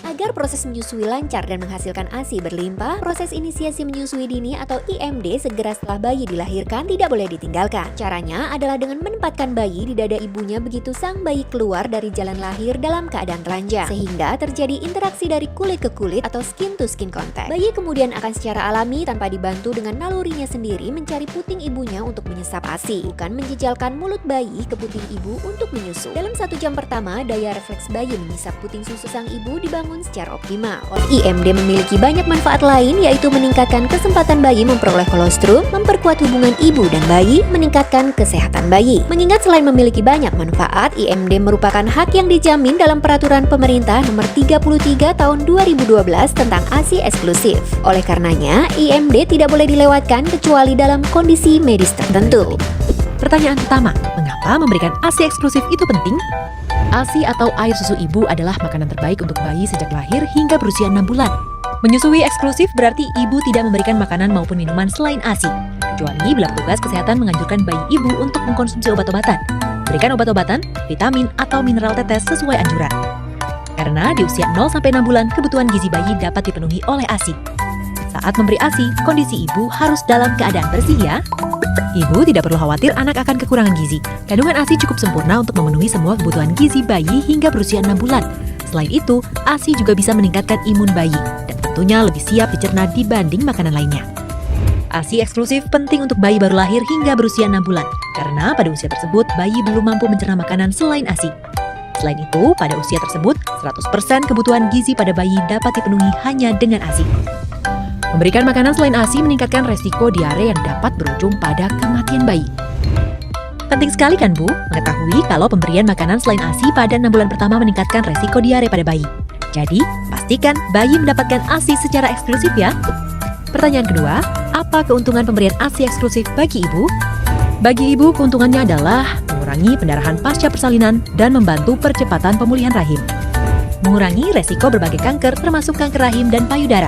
Agar proses menyusui lancar dan menghasilkan ASI berlimpah, proses inisiasi menyusui dini atau IMD segera setelah bayi dilahirkan tidak boleh ditinggalkan. Caranya adalah dengan menempatkan bayi di dada ibunya begitu sang bayi keluar dari jalan lahir dalam keadaan telanjang, sehingga terjadi interaksi dari kulit ke kulit atau skin to skin contact. Bayi kemudian akan secara alami tanpa dibantu dengan nalurinya sendiri mencari puting ibunya untuk menyesap ASI, bukan menjejalkan mulut bayi ke puting ibu untuk menyusu. Dalam 1 jam pertama, daya refleks bayi menyesap puting susu sang ibu dibangun secara optimal. IMD memiliki banyak manfaat lain, yaitu meningkatkan kesempatan bayi memperoleh kolostrum, memperkuat hubungan ibu dan bayi, meningkatkan kesehatan bayi. Mengingat selain memiliki banyak manfaat, IMD merupakan hak yang dijamin dalam Peraturan Pemerintah Nomor 33 Tahun 2012 tentang ASI eksklusif. Oleh karenanya, IMD tidak boleh dilewatkan kecuali dalam kondisi medis tertentu. Pertanyaan pertama, mengapa memberikan ASI eksklusif itu penting? ASI atau air susu ibu adalah makanan terbaik untuk bayi sejak lahir hingga berusia 6 bulan. Menyusui eksklusif berarti ibu tidak memberikan makanan maupun minuman selain ASI, kecuali bila petugas kesehatan menganjurkan bayi ibu untuk mengkonsumsi obat-obatan. Berikan obat-obatan, vitamin, atau mineral tetes sesuai anjuran. Karena di usia 0-6 bulan, kebutuhan gizi bayi dapat dipenuhi oleh ASI. Saat memberi ASI, kondisi ibu harus dalam keadaan bersih ya. Ibu tidak perlu khawatir anak akan kekurangan gizi. Kandungan ASI cukup sempurna untuk memenuhi semua kebutuhan gizi bayi hingga berusia 6 bulan. Selain itu, ASI juga bisa meningkatkan imun bayi dan tentunya lebih siap dicerna dibanding makanan lainnya. ASI eksklusif penting untuk bayi baru lahir hingga berusia 6 bulan, karena pada usia tersebut bayi belum mampu mencerna makanan selain ASI. Selain itu, pada usia tersebut, 100% kebutuhan gizi pada bayi dapat dipenuhi hanya dengan ASI. Memberikan makanan selain ASI meningkatkan resiko diare yang dapat berujung pada kematian bayi. Penting sekali kan Bu, mengetahui kalau pemberian makanan selain ASI pada 6 bulan pertama meningkatkan resiko diare pada bayi. Jadi, pastikan bayi mendapatkan ASI secara eksklusif ya. Pertanyaan kedua, apa keuntungan pemberian ASI eksklusif bagi ibu? Bagi ibu, keuntungannya adalah mengurangi pendarahan pasca persalinan dan membantu percepatan pemulihan rahim. Mengurangi resiko berbagai kanker termasuk kanker rahim dan payudara.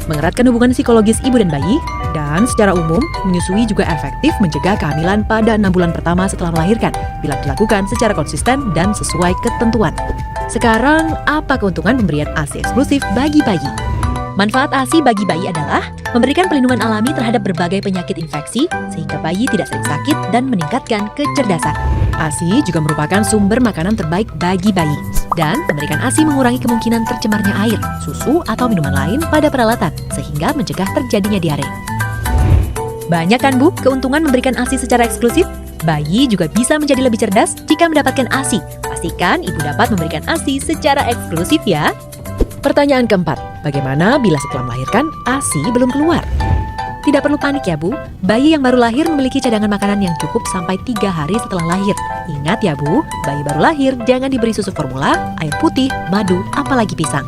Mengeratkan hubungan psikologis ibu dan bayi, dan secara umum, menyusui juga efektif mencegah kehamilan pada 6 bulan pertama setelah melahirkan, bila dilakukan secara konsisten dan sesuai ketentuan. Sekarang, apa keuntungan pemberian ASI eksklusif bagi bayi? Manfaat ASI bagi bayi adalah memberikan perlindungan alami terhadap berbagai penyakit infeksi, sehingga bayi tidak sering sakit dan meningkatkan kecerdasan. ASI juga merupakan sumber makanan terbaik bagi bayi. Dan memberikan ASI mengurangi kemungkinan tercemarnya air, susu, atau minuman lain pada peralatan, sehingga mencegah terjadinya diare. Banyak kan Bu, keuntungan memberikan ASI secara eksklusif? Bayi juga bisa menjadi lebih cerdas jika mendapatkan ASI. Pastikan ibu dapat memberikan ASI secara eksklusif ya. Pertanyaan keempat, bagaimana bila setelah melahirkan ASI belum keluar? Tidak perlu panik ya Bu, bayi yang baru lahir memiliki cadangan makanan yang cukup sampai 3 hari setelah lahir. Ingat ya Bu, bayi baru lahir jangan diberi susu formula, air putih, madu, apalagi pisang.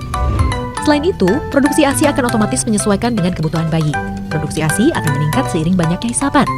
Selain itu, produksi ASI akan otomatis menyesuaikan dengan kebutuhan bayi. Produksi ASI akan meningkat seiring banyaknya isapan.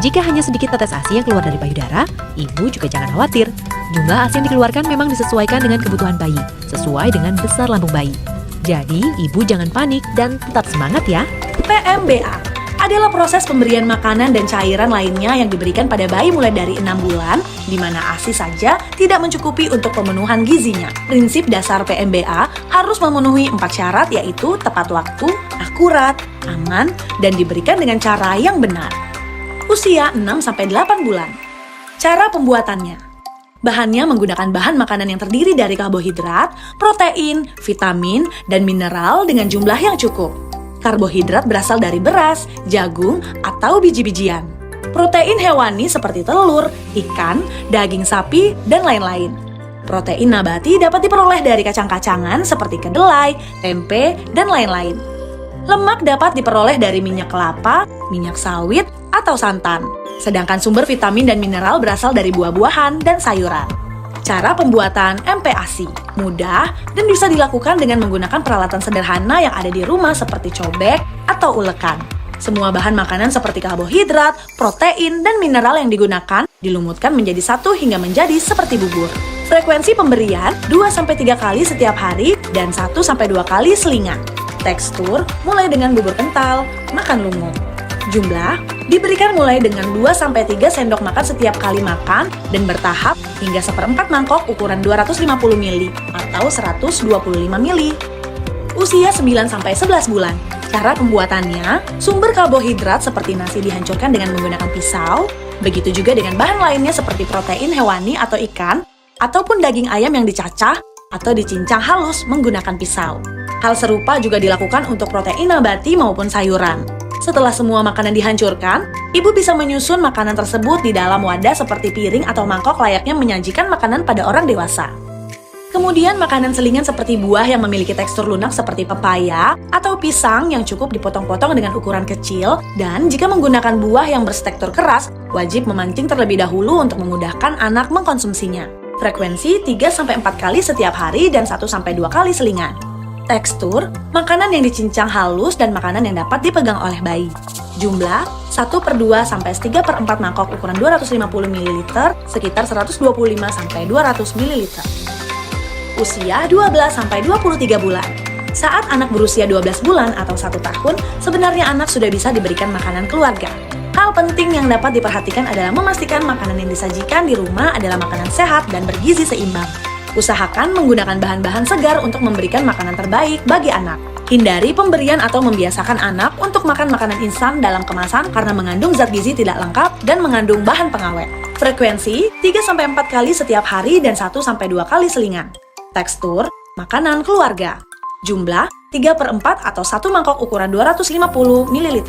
Jika hanya sedikit tetes ASI yang keluar dari payudara, ibu juga jangan khawatir. Jumlah ASI yang dikeluarkan memang disesuaikan dengan kebutuhan bayi, sesuai dengan besar lambung bayi. Jadi, ibu jangan panik dan tetap semangat ya. PMBA adalah proses pemberian makanan dan cairan lainnya yang diberikan pada bayi mulai dari 6 bulan, di mana ASI saja tidak mencukupi untuk pemenuhan gizinya. Prinsip dasar PMBA harus memenuhi 4 syarat, yaitu tepat waktu, akurat, aman, dan diberikan dengan cara yang benar. Usia 6-8 bulan. Cara pembuatannya. Bahannya menggunakan bahan makanan yang terdiri dari karbohidrat, protein, vitamin, dan mineral dengan jumlah yang cukup. Karbohidrat berasal dari beras, jagung, atau biji-bijian. Protein hewani seperti telur, ikan, daging sapi, dan lain-lain. Protein nabati dapat diperoleh dari kacang-kacangan seperti kedelai, tempe, dan lain-lain. Lemak dapat diperoleh dari minyak kelapa, minyak sawit, atau santan. Sedangkan sumber vitamin dan mineral berasal dari buah-buahan dan sayuran. Cara pembuatan MPASI mudah dan bisa dilakukan dengan menggunakan peralatan sederhana yang ada di rumah seperti cobek atau ulekan. Semua bahan makanan seperti karbohidrat, protein, dan mineral yang digunakan dilumutkan menjadi satu hingga menjadi seperti bubur. Frekuensi pemberian 2-3 kali setiap hari dan 1-2 kali selingan. Tekstur mulai dengan bubur kental, makan lumut. Jumlah Diberikan mulai dengan 2-3 sendok makan setiap kali makan dan bertahap hingga 1/4 mangkok ukuran 250 ml atau 125 ml. Usia 9-11 bulan. Cara pembuatannya, sumber karbohidrat seperti nasi dihancurkan dengan menggunakan pisau, begitu juga dengan bahan lainnya seperti protein hewani atau ikan, ataupun daging ayam yang dicacah atau dicincang halus menggunakan pisau. Hal serupa juga dilakukan untuk protein nabati maupun sayuran. Setelah semua makanan dihancurkan, ibu bisa menyusun makanan tersebut di dalam wadah seperti piring atau mangkok layaknya menyajikan makanan pada orang dewasa. Kemudian makanan selingan seperti buah yang memiliki tekstur lunak seperti pepaya atau pisang yang cukup dipotong-potong dengan ukuran kecil, dan jika menggunakan buah yang bertekstur keras, wajib memancing terlebih dahulu untuk memudahkan anak mengkonsumsinya. Frekuensi 3-4 kali setiap hari dan 1-2 kali selingan. Tekstur, makanan yang dicincang halus dan makanan yang dapat dipegang oleh bayi. Jumlah, 1/2 sampai 3/4 mangkok ukuran 250 ml, sekitar 125-200 ml. Usia 12-23 bulan. Saat anak berusia 12 bulan atau 1 tahun, sebenarnya anak sudah bisa diberikan makanan keluarga. Hal penting yang dapat diperhatikan adalah memastikan makanan yang disajikan di rumah adalah makanan sehat dan bergizi seimbang. Usahakan menggunakan bahan-bahan segar untuk memberikan makanan terbaik bagi anak. Hindari pemberian atau membiasakan anak untuk makan makanan instan dalam kemasan karena mengandung zat gizi tidak lengkap dan mengandung bahan pengawet. Frekuensi 3-4 kali setiap hari dan 1-2 kali selingan. Tekstur, makanan keluarga. Jumlah 3/4 atau 1 mangkok ukuran 250 ml.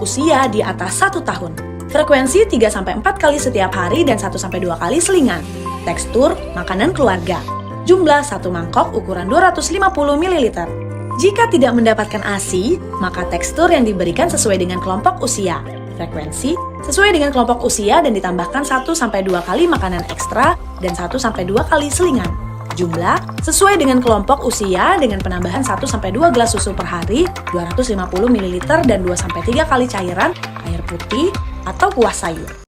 Usia di atas 1 tahun. Frekuensi 3-4 kali setiap hari dan 1-2 kali selingan. Tekstur, makanan keluarga. Jumlah 1 mangkok ukuran 250 ml. Jika tidak mendapatkan ASI, maka tekstur yang diberikan sesuai dengan kelompok usia. Frekuensi sesuai dengan kelompok usia dan ditambahkan 1-2 kali makanan ekstra dan 1-2 kali selingan. Jumlah sesuai dengan kelompok usia dengan penambahan 1-2 gelas susu per hari, 250 ml dan 2-3 kali cairan, air putih, atau kuah sayur.